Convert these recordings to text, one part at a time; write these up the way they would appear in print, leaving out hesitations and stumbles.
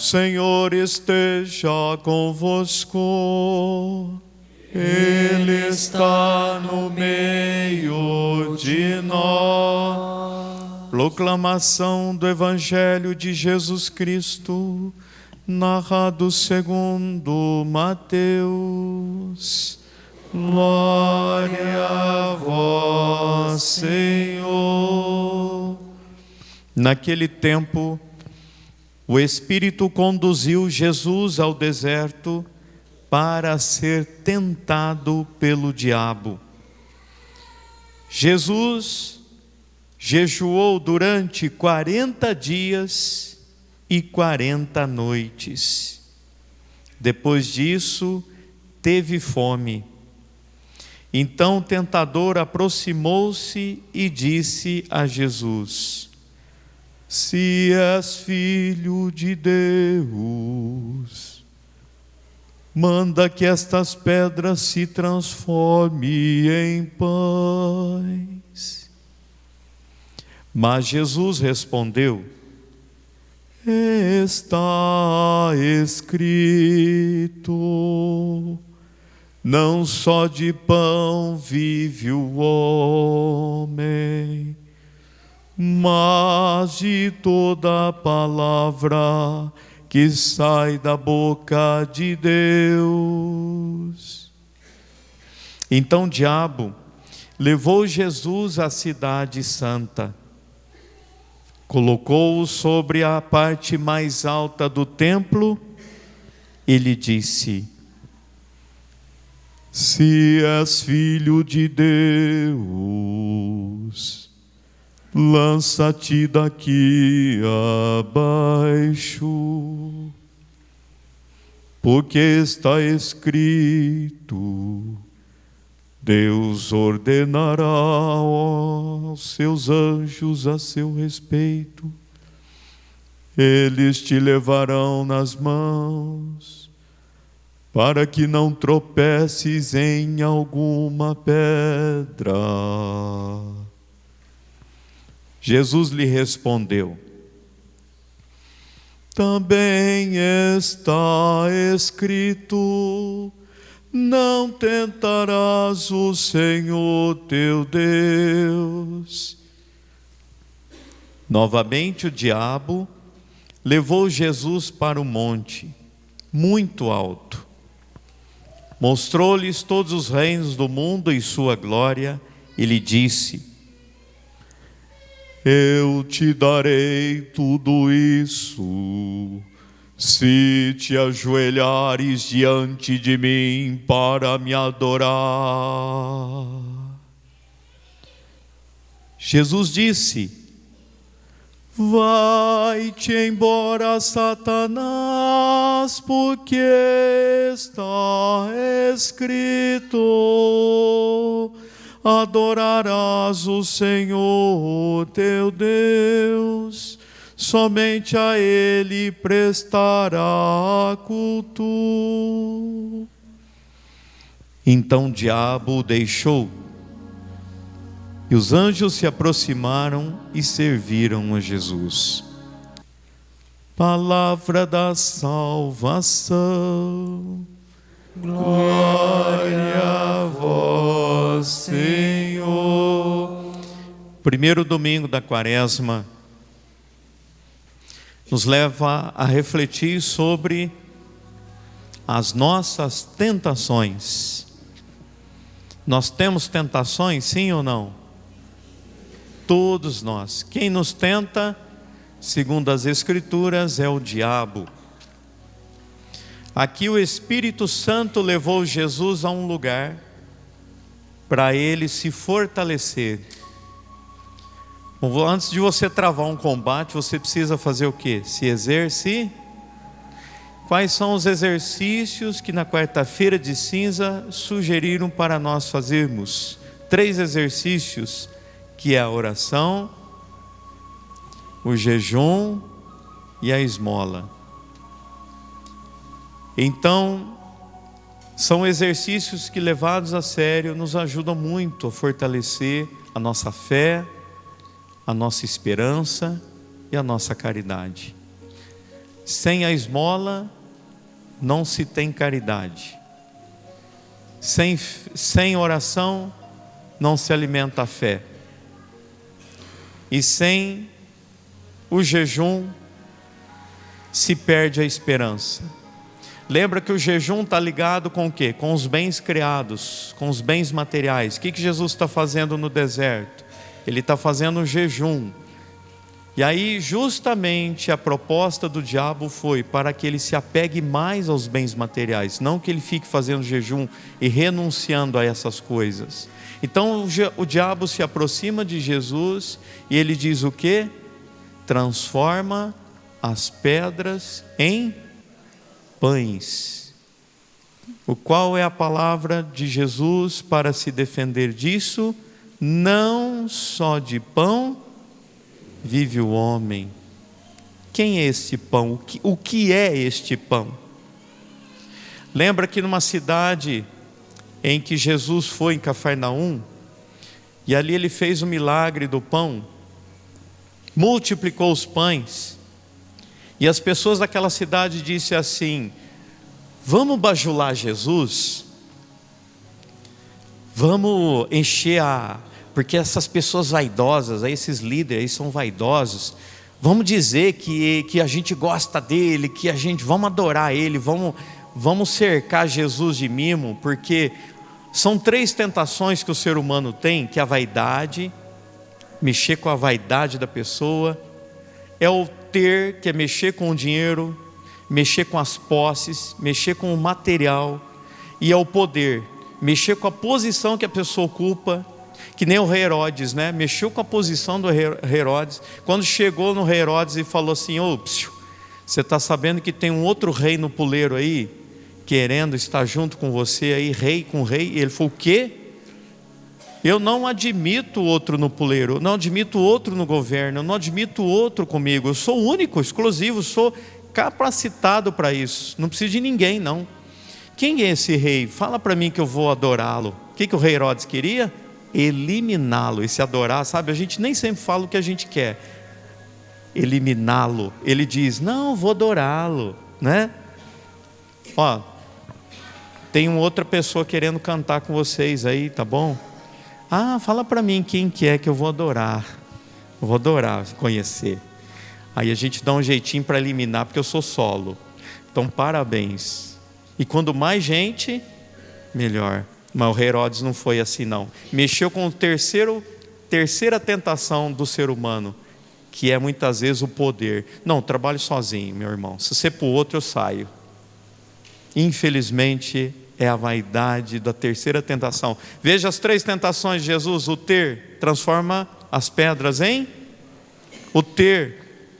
Senhor esteja convosco. Ele está no meio de nós. Proclamação do Evangelho de Jesus Cristo, narrado segundo Mateus. Glória a vós, Senhor. Naquele tempo, o Espírito conduziu Jesus ao deserto para ser tentado pelo diabo. Jesus jejuou durante 40 dias e 40 noites. Depois disso, teve fome. Então o tentador aproximou-se e disse a Jesus: Se és filho de Deus, manda que estas pedras se transformem em pães. Mas Jesus respondeu: Está escrito, não só de pão vive o homem, mas de toda palavra que sai da boca de Deus. Então o diabo levou Jesus à cidade santa, colocou-o sobre a parte mais alta do templo e lhe disse: Se és filho de Deus, lança-te daqui abaixo, porque está escrito: Deus ordenará aos seus anjos a seu respeito, eles te levarão nas mãos, para que não tropeces em alguma pedra. Jesus lhe respondeu: Também está escrito: Não tentarás o Senhor teu Deus. Novamente o diabo levou Jesus para o monte, muito alto. Mostrou-lhes todos os reinos do mundo e sua glória, e lhe disse: Eu te darei tudo isso, se te ajoelhares diante de mim para me adorar. Jesus disse: Vai-te embora, Satanás, porque está escrito: Adorarás o Senhor teu Deus, somente a Ele prestará culto. Então o diabo o deixou, e os anjos se aproximaram e serviram a Jesus. Palavra da salvação. Glória a vós, Senhor. Primeiro domingo da Quaresma nos leva a refletir sobre as nossas tentações. Nós temos tentações, sim ou não? Todos nós. Quem nos tenta, segundo as Escrituras, é o diabo. Aqui o Espírito Santo levou Jesus a um lugar para ele se fortalecer. Antes de você travar um combate, você precisa fazer o quê? Se exercitar. Quais são os exercícios que na quarta-feira de cinza sugeriram para nós fazermos? 3 exercícios, que é a oração, o jejum e a esmola. Então, são exercícios que, levados a sério, nos ajudam muito a fortalecer a nossa fé, a nossa esperança e a nossa caridade. Sem a esmola não se tem caridade. Sem oração não se alimenta a fé. E sem o jejum se perde a esperança. Lembra que o jejum está ligado com o quê? Com os bens criados, com os bens materiais. O que Jesus está fazendo no deserto? Ele está fazendo um jejum. E aí justamente a proposta do diabo foi para que ele se apegue mais aos bens materiais, não que ele fique fazendo jejum e renunciando a essas coisas. Então o diabo se aproxima de Jesus e ele diz o quê? Transforma as pedras em pães. O qual é a palavra de Jesus para se defender disso? Não só de pão vive o homem. Quem é este pão? O que é este pão? Lembra que numa cidade em que Jesus foi, em Cafarnaum, e ali ele fez o milagre do pão, multiplicou os pães, e as pessoas daquela cidade disseram assim: vamos bajular Jesus? Vamos encher porque essas pessoas vaidosas, esses líderes aí são vaidosos, vamos dizer que a gente gosta dele, que vamos adorar ele, vamos cercar Jesus de mimo, porque são 3 tentações que o ser humano tem, que é a vaidade, mexer com a vaidade da pessoa, é o ter, que é mexer com o dinheiro, mexer com as posses, mexer com o material, e é o poder, mexer com a posição que a pessoa ocupa, que nem o rei Herodes, né? Mexeu com a posição do rei Herodes. Quando chegou no rei Herodes e falou assim: ô, você está sabendo que tem um outro rei no puleiro aí, querendo estar junto com você aí, rei com rei? E ele falou: o quê? Eu não admito outro no puleiro, eu não admito outro no governo, eu não admito outro comigo, eu sou único, exclusivo, sou capacitado para isso, não preciso de ninguém não. Quem é esse rei? Fala para mim que eu vou adorá-lo. O que o rei Herodes queria? Eliminá-lo. E se adorar, sabe, a gente nem sempre fala o que a gente quer, eliminá-lo. Ele diz: não, vou adorá-lo, né? Ó, tem uma outra pessoa querendo cantar com vocês aí, tá bom? Fala para mim quem que é que eu vou adorar. Eu vou adorar, conhecer. Aí a gente dá um jeitinho para eliminar, porque eu sou solo. Então parabéns. E quando mais gente, melhor. Mas o Herodes não foi assim não. Mexeu com a terceira tentação do ser humano, que é muitas vezes o poder. Não, trabalho sozinho, meu irmão. Se você para o outro, eu saio. Infelizmente, é a vaidade da terceira tentação. Veja as 3 tentações de Jesus. O ter transforma as pedras em... O ter.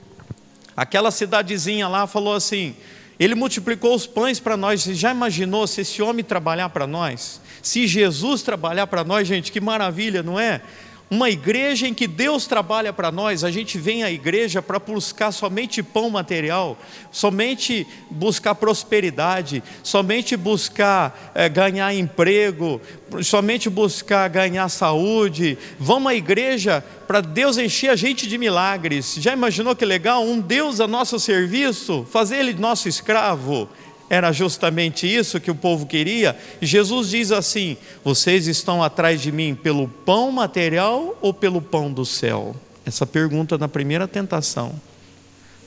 Aquela cidadezinha lá falou assim: ele multiplicou os pães para nós. Você já imaginou se esse homem trabalhar para nós? Se Jesus trabalhar para nós, gente, que maravilha, não é? Uma igreja em que Deus trabalha para nós. A gente vem à igreja para buscar somente pão material, somente buscar prosperidade, somente buscar ganhar emprego, somente buscar ganhar saúde. Vamos à igreja para Deus encher a gente de milagres. Já imaginou que legal? Um Deus a nosso serviço, fazer Ele nosso escravo. Era justamente isso que o povo queria. Jesus diz assim: vocês estão atrás de mim pelo pão material ou pelo pão do céu? Essa pergunta na primeira tentação.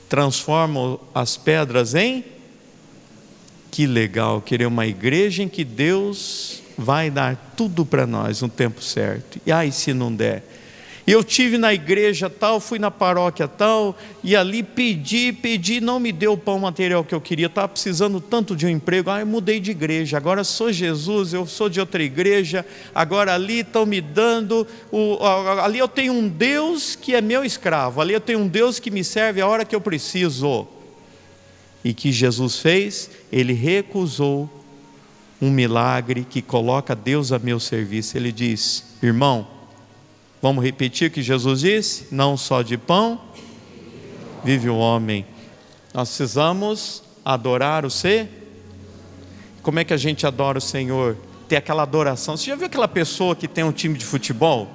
Transformam as pedras em... Que legal, querer uma igreja em que Deus vai dar tudo para nós no tempo certo. E se não der? Eu tive na igreja tal, fui na paróquia tal, e ali pedi, não me deu o pão material que eu queria, estava precisando tanto de um emprego, eu mudei de igreja, agora sou Jesus, eu sou de outra igreja, agora ali estão me dando, ali eu tenho um Deus que é meu escravo, ali eu tenho um Deus que me serve a hora que eu preciso. E que Jesus fez? Ele recusou um milagre que coloca Deus a meu serviço. Ele diz: irmão, vamos repetir o que Jesus disse? Não só de pão vive o homem. Nós precisamos adorar o Senhor. Como é que a gente adora o Senhor? Ter aquela adoração. Você já viu aquela pessoa que tem um time de futebol?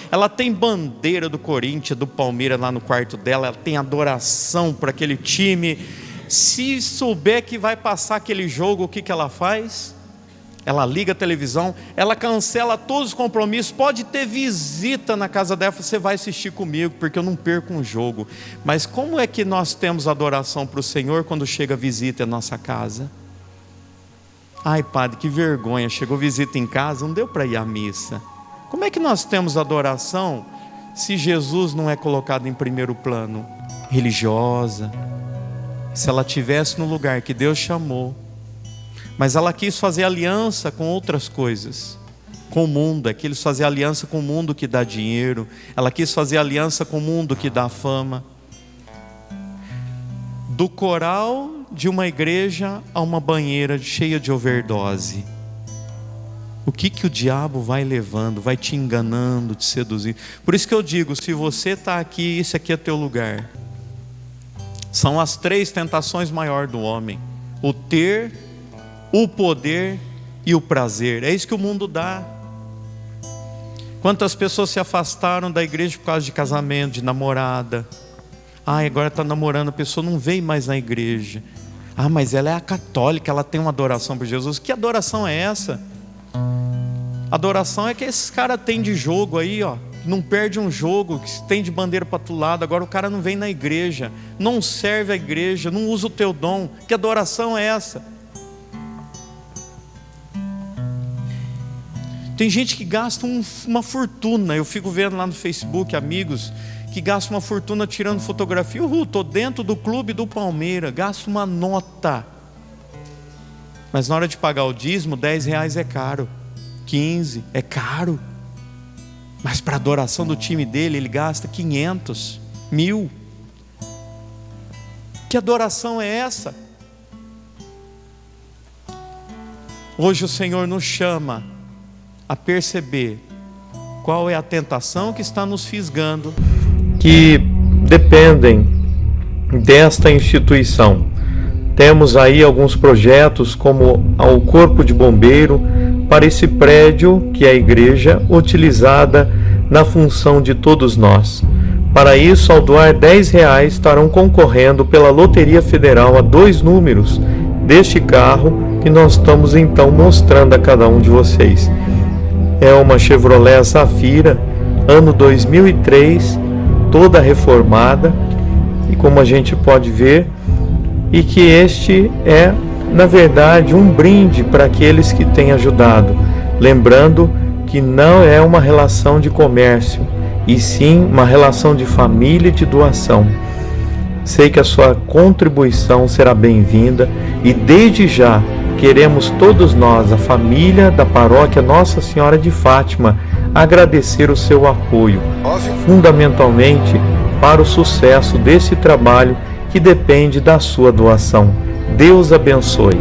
Ela tem bandeira do Corinthians, do Palmeiras lá no quarto dela, ela tem adoração para aquele time. Se souber que vai passar aquele jogo, o que ela faz? Ela liga a televisão, ela cancela todos os compromissos, pode ter visita na casa dela, você vai assistir comigo, porque eu não perco um jogo. Mas como é que nós temos adoração para o Senhor quando chega visita em nossa casa? Ai, padre, que vergonha, chegou visita em casa, não deu para ir à missa. Como é que nós temos adoração se Jesus não é colocado em primeiro plano? Religiosa. Se ela estivesse no lugar que Deus chamou, mas ela quis fazer aliança com outras coisas, com o mundo, quis fazer aliança com o mundo que dá dinheiro, ela quis fazer aliança com o mundo que dá fama. Do coral de uma igreja a uma banheira cheia de overdose. O que o diabo vai levando, vai te enganando, te seduzindo. Por isso que eu digo, se você está aqui, esse aqui é teu lugar. São as 3 tentações maiores do homem: o ter, o poder e o prazer. É isso que o mundo dá. Quantas pessoas se afastaram da igreja por causa de casamento, de namorada? Agora está namorando, a pessoa não veio mais na igreja. Mas ela é a católica, ela tem uma adoração por Jesus. Que adoração é essa? Adoração é que esses caras têm de jogo aí, não perde um jogo, que tem de bandeira para todo lado. Agora o cara não vem na igreja, não serve a igreja, não usa o teu dom. Que adoração é essa? Tem gente que gasta uma fortuna. Eu fico vendo lá no Facebook amigos que gastam uma fortuna tirando fotografia. Estou dentro do clube do Palmeiras, gasto uma nota. Mas na hora de pagar o dízimo, R$10 é caro, 15 é caro. Mas para a adoração do time dele, ele gasta 500, 1.000. Que adoração é essa? Hoje o Senhor nos chama a perceber qual é a tentação que está nos fisgando, que dependem desta instituição. Temos aí alguns projetos, como o Corpo de Bombeiro, para esse prédio que é a igreja, utilizada na função de todos nós. Para isso, ao doar R$10, estarão concorrendo pela Loteria Federal a 2 números deste carro que nós estamos então mostrando a cada um de vocês. É uma Chevrolet Zafira, ano 2003, toda reformada, e como a gente pode ver, e que este é, na verdade, um brinde para aqueles que têm ajudado. Lembrando que não é uma relação de comércio, e sim uma relação de família e de doação. Sei que a sua contribuição será bem-vinda, e desde já queremos todos nós, a família da paróquia Nossa Senhora de Fátima, agradecer o seu apoio, fundamentalmente para o sucesso desse trabalho que depende da sua doação. Deus abençoe.